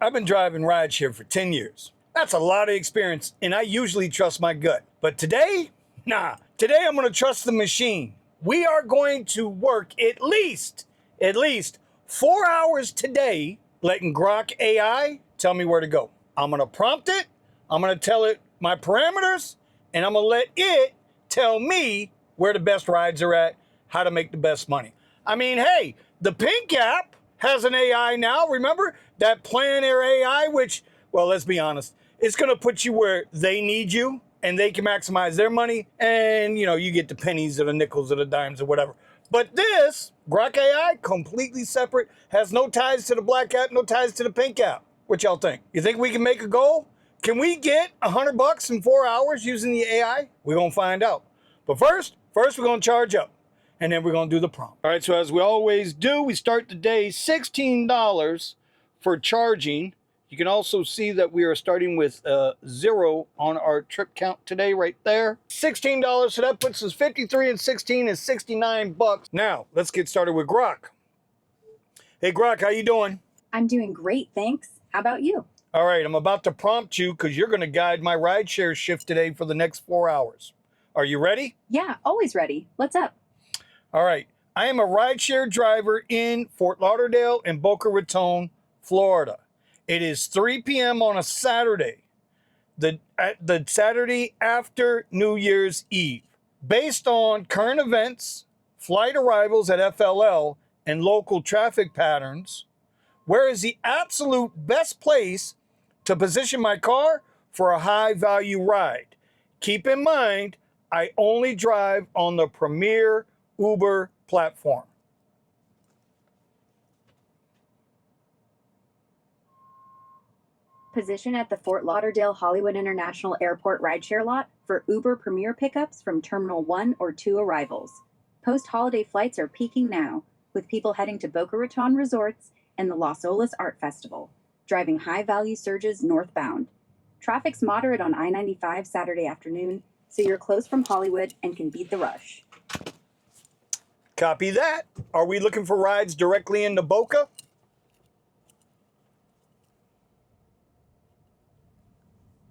I've been driving rideshare for 10 years. That's a lot of experience, and I usually trust my gut. But today, nah. Today I'm going to trust the machine. We are going to work at least 4 hours today letting Grok AI tell me where to go. I'm going to prompt it, I'm going to tell it my parameters, and I'm going to let it tell me where the best rides are at, how to make the best money. I mean, hey, the Pink app has an AI now. Remember that Plan Air AI, which, well, let's be honest, it's going to put you where they need you and they can maximize their money. And, you know, you get the pennies or the nickels or the dimes or whatever. But this, Grok AI, completely separate, has no ties to the Black app, no ties to the Pink app. What y'all think? You think we can make a goal? Can we get $100 in 4 hours using the AI? We're going to find out. But first we're going to charge up. And then we're going to do the prompt. All right, so as we always do, we start the day $16 for charging. You can also see that we are starting with 0 on our trip count today right there. $16, so that puts us 53 and 16 is $69. Now, let's get started with Grok. Hey, Grok, how you doing? I'm doing great, thanks. How about you? All right, I'm about to prompt you because you're going to guide my rideshare shift today for the next 4 hours. Are you ready? Yeah, always ready. What's up? All right. I am a rideshare driver in Fort Lauderdale and Boca Raton, Florida. It is 3 p.m. on a Saturday, the Saturday after New Year's Eve. Based on current events, flight arrivals at FLL, and local traffic patterns, where is the absolute best place to position my car for a high-value ride? Keep in mind, I only drive on the premier Uber platform. Position at the Fort Lauderdale Hollywood International Airport rideshare lot for Uber Premier pickups from Terminal 1 or 2 arrivals. Post-holiday flights are peaking now, with people heading to Boca Raton resorts and the Las Olas Art Festival, driving high-value surges northbound. Traffic's moderate on I-95 Saturday afternoon, so you're close from Hollywood and can beat the rush. Copy that. Are we looking for rides directly into Boca?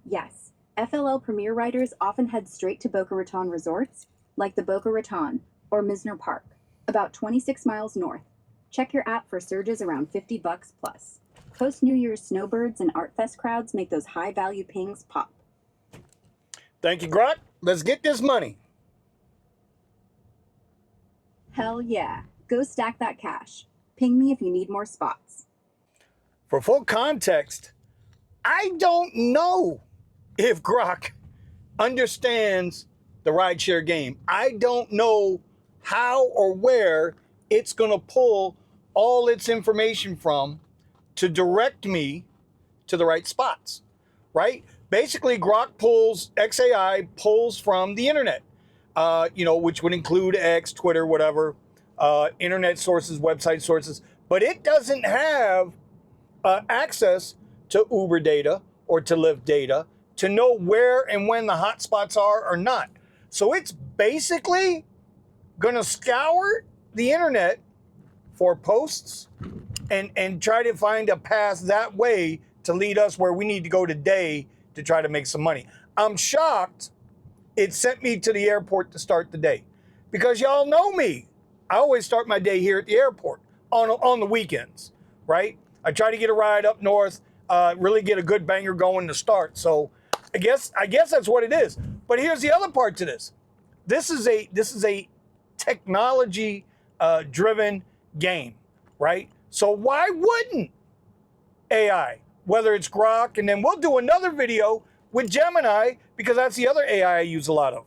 Yes. FLL Premier riders often head straight to Boca Raton resorts, like the Boca Raton or Misner Park, about 26 miles north. Check your app for surges around $50 plus. Post-New Year's snowbirds and Art Fest crowds make those high-value pings pop. Thank you, Grok. Let's get this money. Hell yeah. Go stack that cash. Ping me if you need more spots. For full context, I don't know if Grok understands the rideshare game. I don't know how or where it's going to pull all its information from to direct me to the right spots, right? Basically, Grok XAI pulls from the internet. Which would include X, Twitter, whatever, internet sources, website sources, but it doesn't have access to Uber data or to Lyft data to know where and when the hotspots are or not. So it's basically going to scour the internet for posts and try to find a path that way to lead us where we need to go today to try to make some money. I'm shocked it sent me to the airport to start the day. Because y'all know me. I always start my day here at the airport on the weekends, right? I try to get a ride up north, really get a good banger going to start. So I guess that's what it is. But here's the other part to this. This is a technology driven game, right? So why wouldn't AI, whether it's Grok, and then we'll do another video with Gemini, because that's the other AI I use a lot of.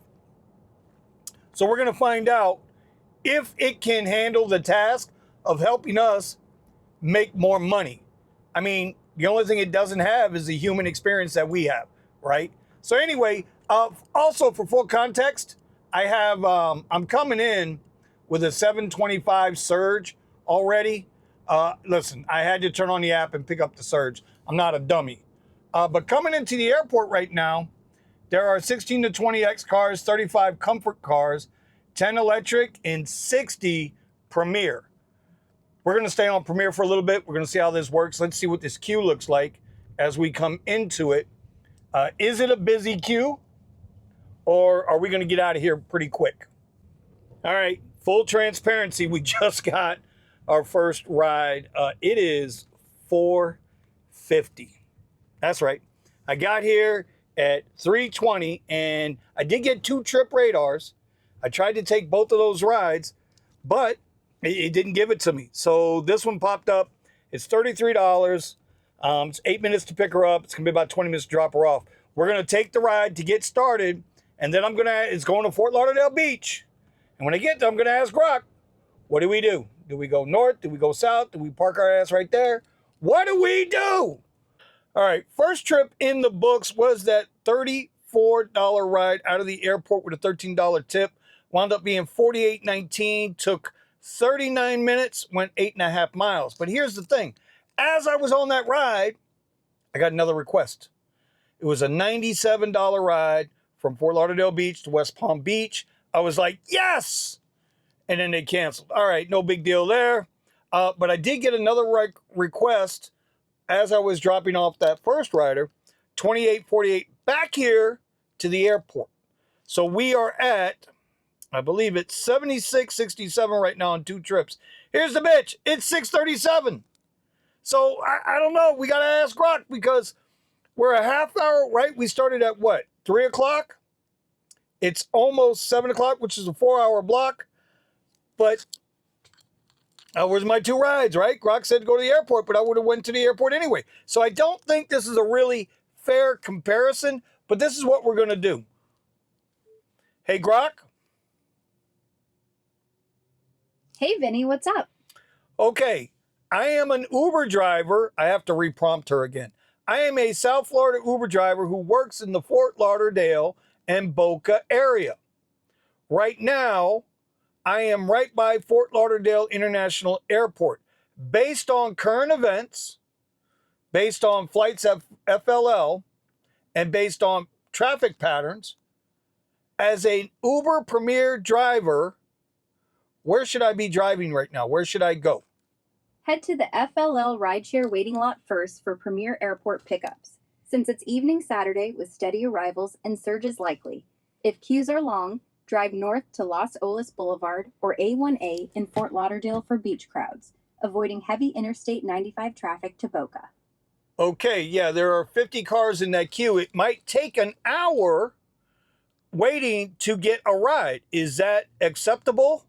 So we're going to find out if it can handle the task of helping us make more money. I mean, the only thing it doesn't have is the human experience that we have, right? So anyway, also for full context, I have, I'm coming in with a 725 surge already. Listen, I had to turn on the app and pick up the surge. I'm not a dummy. But coming into the airport right now, there are 16 to 20 X cars, 35 comfort cars, 10 electric, and 60 Premier. We're going to stay on Premiere for a little bit. We're going to see how this works. Let's see what this queue looks like as we come into it. Is it a busy queue, or are we going to get out of here pretty quick? All right, full transparency. We just got our first ride. It is $4.50. That's right. I got here at 3:20, and I did get 2 trip radars. I tried to take both of those rides, but it didn't give it to me. So this one popped up. It's $33. It's 8 minutes to pick her up. It's gonna be about 20 minutes to drop her off. We're gonna take the ride to get started, and then it's going to Fort Lauderdale Beach. And when I get there, I'm gonna ask Grok, what do we do? Do we go north? Do we go south? Do we park our ass right there? What do we do? All right, first trip in the books was that $34 ride out of the airport with a $13 tip. Wound up being $48.19, took 39 minutes, went 8.5 miles. But here's the thing. As I was on that ride, I got another request. It was a $97 ride from Fort Lauderdale Beach to West Palm Beach. I was like, yes! And then they canceled. All right, no big deal there. But I did get another request as I was dropping off that first rider, $28.48 back here to the airport. So we are at, I believe it's $76.67 right now on 2 trips. Here's the bitch. It's $6.37. So I don't know. We got to ask Grok because we're a half hour, right? We started at what? 3 o'clock? It's almost 7 o'clock, which is a 4-hour block. But where's my 2 rides, right? Grok said to go to the airport, but I would have went to the airport anyway. So I don't think this is a really fair comparison, but this is what we're going to do. Hey, Grok. Hey, Vinny, what's up? Okay, I am an Uber driver. I have to reprompt her again. I am a South Florida Uber driver who works in the Fort Lauderdale and Boca area. Right now, I am right by Fort Lauderdale International Airport. Based on current events, based on flights at FLL, and based on traffic patterns, as an Uber Premier driver, where should I be driving right now? Where should I go? Head to the FLL Rideshare waiting lot first for Premier Airport pickups, since it's evening Saturday with steady arrivals and surges likely. If queues are long, drive north to Los Olas Boulevard or A1A in Fort Lauderdale for beach crowds, avoiding heavy Interstate 95 traffic to Boca. Okay, yeah, there are 50 cars in that queue. It might take an hour waiting to get a ride. Is that acceptable?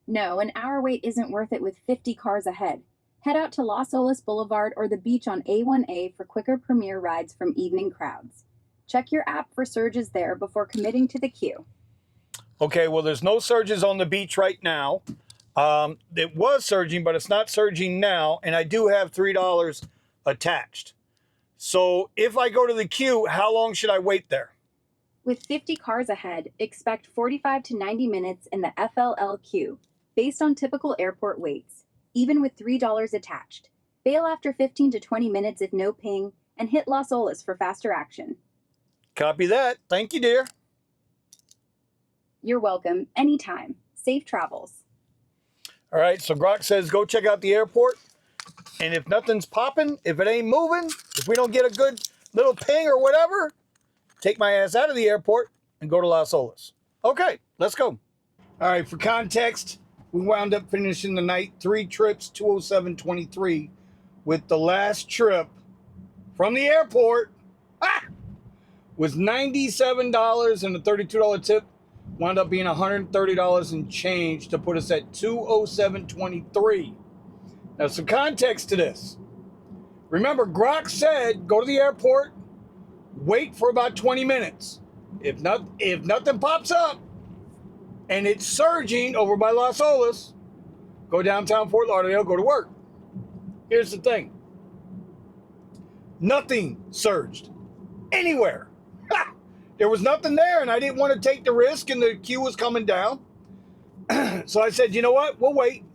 No, an hour wait isn't worth it with 50 cars ahead. Head out to Los Olas Boulevard or the beach on A1A for quicker Premier rides from evening crowds. Check your app for surges there before committing to the queue. Okay, well, there's no surges on the beach right now. It was surging, but it's not surging now, and I do have $3 attached. So if I go to the queue, how long should I wait there? With 50 cars ahead, expect 45 to 90 minutes in the FLL queue, based on typical airport waits, even with $3 attached. Bail after 15 to 20 minutes if no ping, and hit Los Olas for faster action. Copy that. Thank you, dear. You're welcome. Anytime. Safe travels. All right, so Grok says go check out the airport. And if nothing's popping, if it ain't moving, if we don't get a good little ping or whatever, take my ass out of the airport and go to Los Olas. Okay, let's go. All right, for context, we wound up finishing the night 3 trips, 207.23, with the last trip from the airport was $97 and a $32 tip. Wound up being $130 and change to put us at 207.23. Now, some context to this. Remember, Grok said, go to the airport, wait for about 20 minutes. If nothing pops up and it's surging over by Los Olas, go downtown Fort Lauderdale, go to work. Here's the thing. Nothing surged anywhere. There was nothing there, and I didn't want to take the risk, and the queue was coming down. So I said, you know what? We'll wait.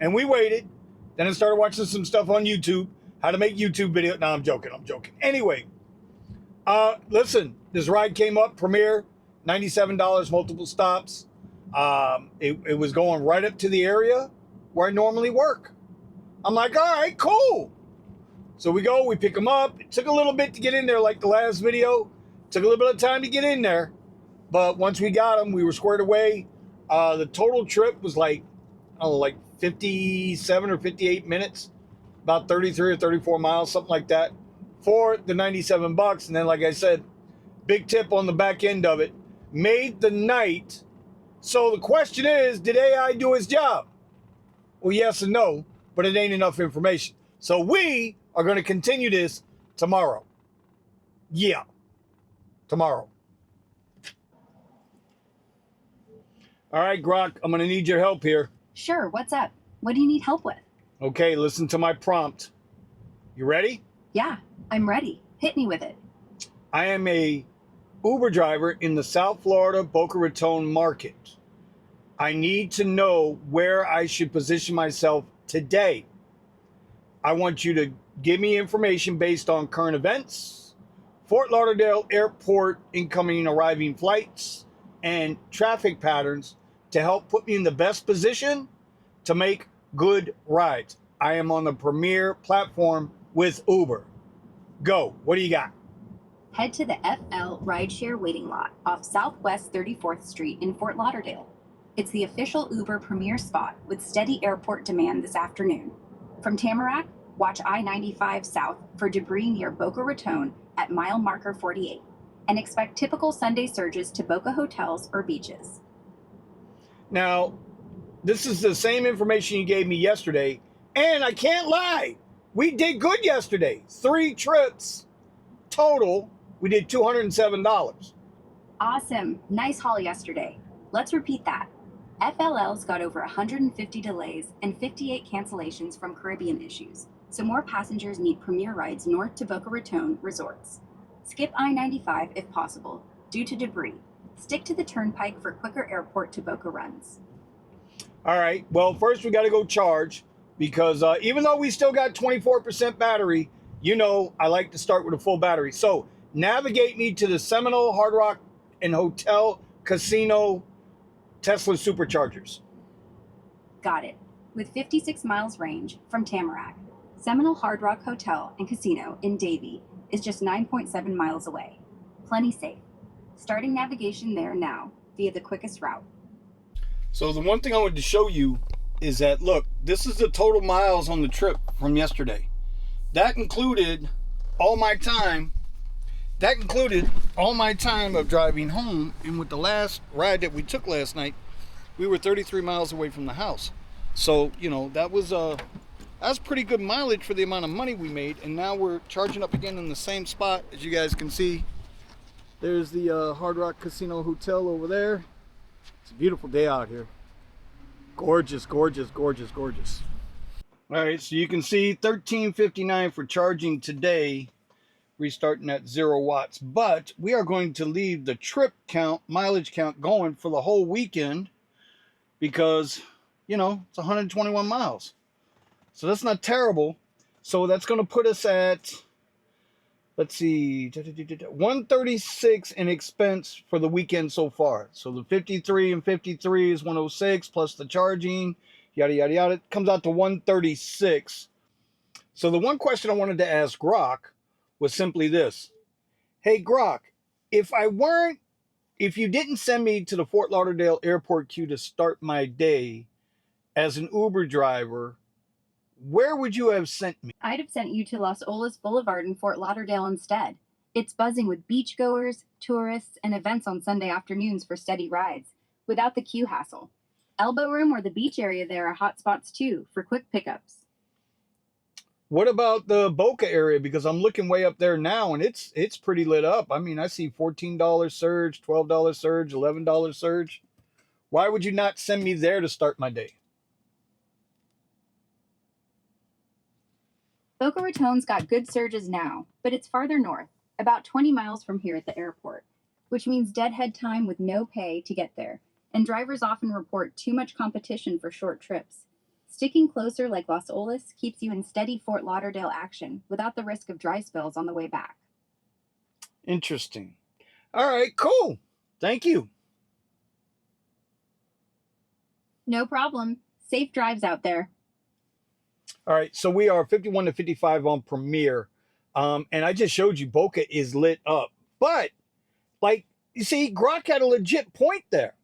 And we waited. Then I started watching some stuff on YouTube, how to make YouTube videos. No, I'm joking. Anyway, listen, this ride came up, Premier, $97, multiple stops. It was going right up to the area where I normally work. I'm like, all right, cool. So we go, we pick them up. It took a little bit to get in there, like the last video. Took a little bit of time to get in there. But once we got them, we were squared away. The total trip was like, I don't know, like 57 or 58 minutes, about 33 or 34 miles, something like that, for the $97. And then, like I said, big tip on the back end of it, made the night. So the question is, did AI do its job? Well, yes and no, but it ain't enough information. So we are going to continue this tomorrow. Yeah, tomorrow. All right, Grok, I'm going to need your help here. Sure, what's up? What do you need help with? Okay, listen to my prompt. You ready? Yeah, I'm ready. Hit me with it. I am a Uber driver in the South Florida Boca Raton market. I need to know where I should position myself today. I want you to give me information based on current events, Fort Lauderdale Airport incoming and arriving flights, and traffic patterns to help put me in the best position to make good rides. I am on the premier platform with Uber. Go. What do you got? Head to the FL Rideshare waiting lot off Southwest 34th Street in Fort Lauderdale. It's the official Uber premier spot with steady airport demand this afternoon. From Tamarack, watch I-95 south for debris near Boca Raton at mile marker 48, and expect typical Sunday surges to Boca hotels or beaches. Now, this is the same information you gave me yesterday, and I can't lie. We did good yesterday. 3 trips total. We did $207. Awesome. Nice haul yesterday. Let's repeat that. FLL's got over 150 delays and 58 cancellations from Caribbean issues, so more passengers need premier rides north to Boca Raton resorts. Skip I-95 if possible, due to debris. Stick to the turnpike for quicker airport to Boca runs. All right. Well, first we got to go charge because even though we still got 24% battery, you know I like to start with a full battery. So navigate me to the Seminole Hard Rock and Hotel Casino Tesla Superchargers. Got it. With 56 miles range from Tamarack, Seminole Hard Rock Hotel and Casino in Davie is just 9.7 miles away. Plenty safe. Starting navigation there now via the quickest route. So the one thing I wanted to show you is that, look, this is the total miles on the trip from yesterday. That included all my time. That included all my time of driving home. And with the last ride that we took last night, we were 33 miles away from the house. So, you know, that's pretty good mileage for the amount of money we made. And now we're charging up again in the same spot. As you guys can see, there's the Hard Rock Casino Hotel over there. It's a beautiful day out here. Gorgeous, gorgeous, gorgeous, gorgeous. All right, so you can see $13.59 for charging today, restarting at 0 watts. But we are going to leave the trip count, mileage count going for the whole weekend because, you know, it's 121 miles. So that's not terrible. So that's going to put us at, let's see, 136 in expense for the weekend so far. So the 53 and 53 is 106 plus the charging, yada, yada, yada. It comes out to 136. So the one question I wanted to ask Grok was simply this. Hey, Grok, if you didn't send me to the Fort Lauderdale airport queue to start my day as an Uber driver, where would you have sent me? I'd have sent you to Los Olas Boulevard in Fort Lauderdale instead. It's buzzing with beachgoers, tourists, and events on Sunday afternoons for steady rides, without the queue hassle. Elbow Room or the beach area there are hot spots too, for quick pickups. What about the Boca area? Because I'm looking way up there now, and it's pretty lit up. I mean, I see $14 surge, $12 surge, $11 surge. Why would you not send me there to start my day? Boca Raton's got good surges now, but it's farther north, about 20 miles from here at the airport, which means deadhead time with no pay to get there, and drivers often report too much competition for short trips. Sticking closer like Los Olas keeps you in steady Fort Lauderdale action without the risk of dry spells on the way back. Interesting. All right, cool. Thank you. No problem. Safe drives out there. All right, so we are 51 to 55 on Premiere. And I just showed you Boca is lit up. But, like, you see, Grok had a legit point there.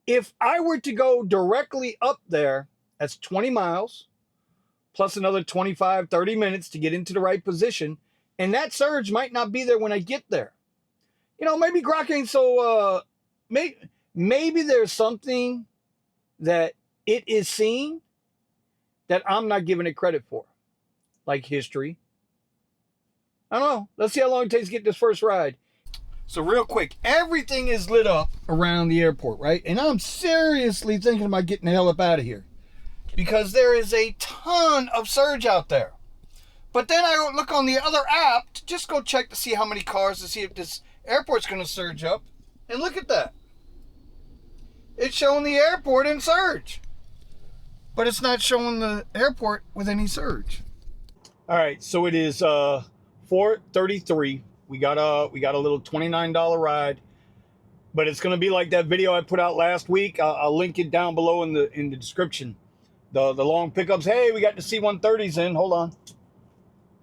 If I were to go directly up there, that's 20 miles, plus another 25, 30 minutes to get into the right position. And that surge might not be there when I get there. You know, maybe Grok ain't so, maybe there's something that it is seeing that I'm not giving it credit for, like history. I don't know. Let's see how long it takes to get this first ride. So real quick, everything is lit up around the airport, right? And I'm seriously thinking about getting the hell up out of here because there is a ton of surge out there. But then I look on the other app to just go check to see how many cars, to see if this airport's going to surge up. And look at that. It's showing the airport in surge, but it's not showing the airport with any surge. All right, so it is 4:33. We got a little $29 ride, but it's gonna be like that video I put out last week. I'll link it down below in the description. The long pickups. Hey, we got the C-130s in. Hold on.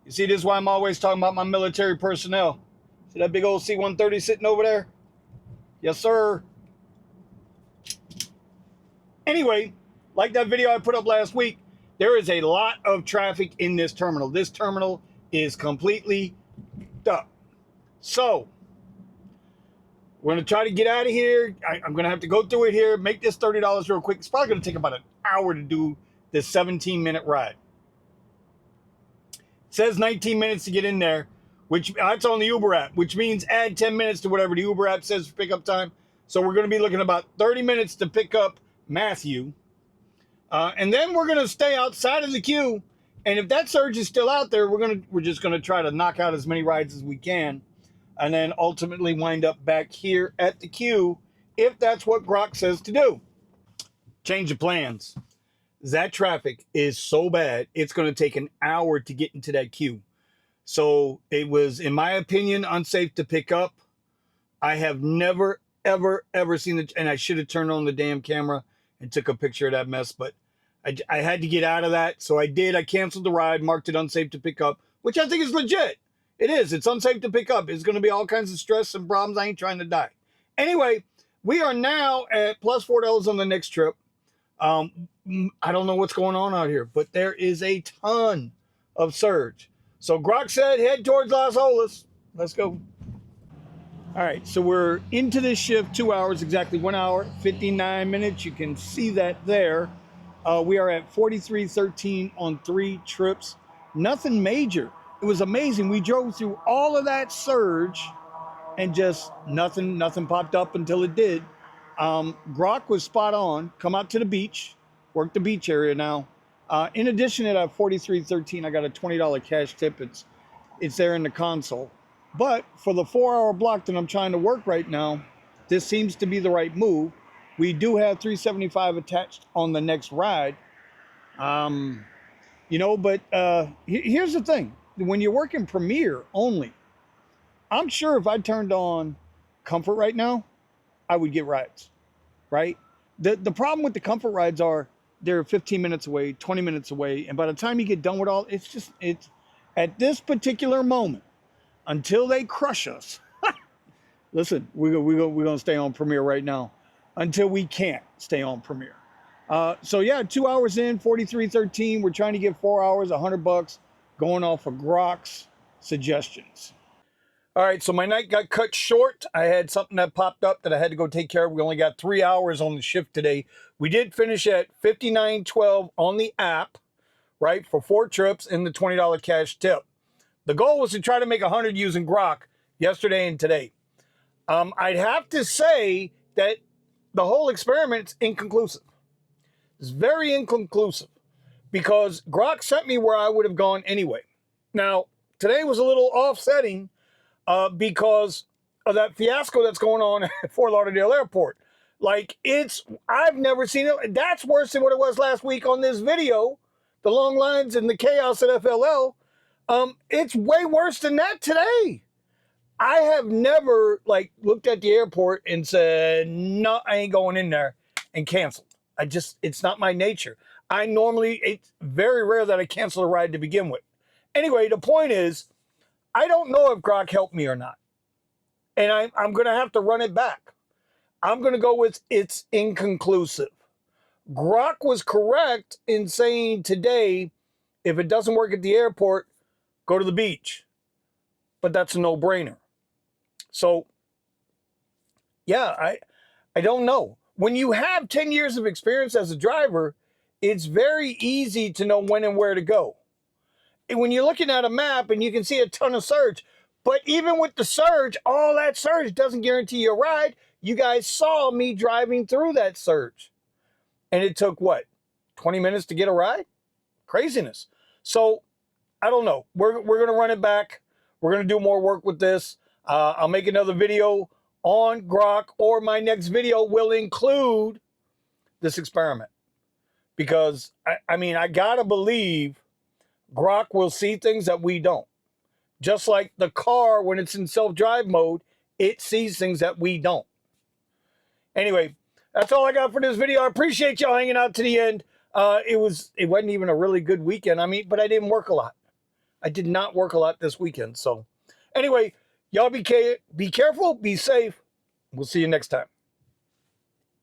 You see, this is why I'm always talking about my military personnel. See that big old C-130 sitting over there? Yes, sir. Anyway, like that video I put up last week, there is a lot of traffic in this terminal. This terminal is completely up. So, we're going to try to get out of here. I'm going to have to go through it here, make this $30 real quick. It's probably going to take about an hour to do this 17-minute ride. It says 19 minutes to get in there, which that's on the Uber app, which means add 10 minutes to whatever the Uber app says for pickup time. So we're going to be looking at about 30 minutes to pick up Matthew. And then we're going to stay outside of the queue. And if that surge is still out there, we're just going to try to knock out as many rides as we can. And then ultimately wind up back here at the queue if that's what Grok says to do. Change of plans. That traffic is so bad, it's going to take an hour to get into that queue. So it was, in my opinion, unsafe to pick up. I have never, ever, ever seen it. And I should have turned on the damn camera and took a picture of that mess. But I had to get out of that. So I did. I canceled the ride, marked it unsafe to pick up, which I think is legit. It is. It's unsafe to pick up. It's going to be all kinds of stress and problems. I ain't trying to die. Anyway, we are now at plus $4 on the next trip. I don't know what's going on out here, but there is a ton of surge. So Grok said, head towards Las Olas. Let's go. All right, so we're into this shift 2 hours, exactly 1 hour, 59 minutes. You can see that there. We are at 43.13 on 3 trips. Nothing major. It was amazing. We drove through all of that surge and just nothing popped up until it did. Grok was spot on. Come out to the beach, work the beach area now. In addition to that 43.13, I got a $20 cash tip. It's there in the console. But for the 4-hour block that I'm trying to work right now, this seems to be the right move. We do have $375 attached on the next ride. You know, but here's the thing. When you're working Premiere only, I'm sure if I turned on Comfort right now, I would get rides, right? The problem with the Comfort rides are they're 15 minutes away, 20 minutes away. And by the time you get done with all, it's at this particular moment, until they crush us. Listen, we're going to stay on Premiere right now until we can't stay on Premiere. So yeah, 2 hours in, 43.13. We're trying to get 4 hours, $100, going off of Grok's suggestions. All right, so my night got cut short. I had something that popped up that I had to go take care of. We only got 3 hours on the shift today. We did finish at 59.12 on the app, right, for 4 trips and the $20 cash tip. The goal was to try to make 100 using Grok yesterday and today. I'd have to say that the whole experiment's inconclusive. It's very inconclusive because Grok sent me where I would have gone anyway. Now, today was a little offsetting because of that fiasco that's going on at Fort Lauderdale Airport. Like, I've never seen it. That's worse than what it was last week on this video, the long lines and the chaos at FLL. It's way worse than that today. I have never, looked at the airport and said, no, I ain't going in there, and canceled. It's not my nature. it's very rare that I cancel a ride to begin with. Anyway, the point is, I don't know if Grok helped me or not. And I'm going to have to run it back. I'm going to go with it's inconclusive. Grok was correct in saying today, if it doesn't work at the airport, go to the beach. But that's a no-brainer. So, yeah, I don't know. When you have 10 years of experience as a driver, it's very easy to know when and where to go. And when you're looking at a map and you can see a ton of surge, but even with the surge, all that surge doesn't guarantee you a ride. You guys saw me driving through that surge. And it took, what, 20 minutes to get a ride? Craziness. So, I don't know. We're going to run it back. We're going to do more work with this. I'll make another video on Grok, or my next video will include this experiment. Because, I got to believe Grok will see things that we don't. Just like the car, when it's in self-drive mode, it sees things that we don't. Anyway, that's all I got for this video. I appreciate y'all hanging out to the end. It wasn't even a really good weekend. But I didn't work a lot. I did not work a lot this weekend. So anyway, y'all be careful, be safe. We'll see you next time.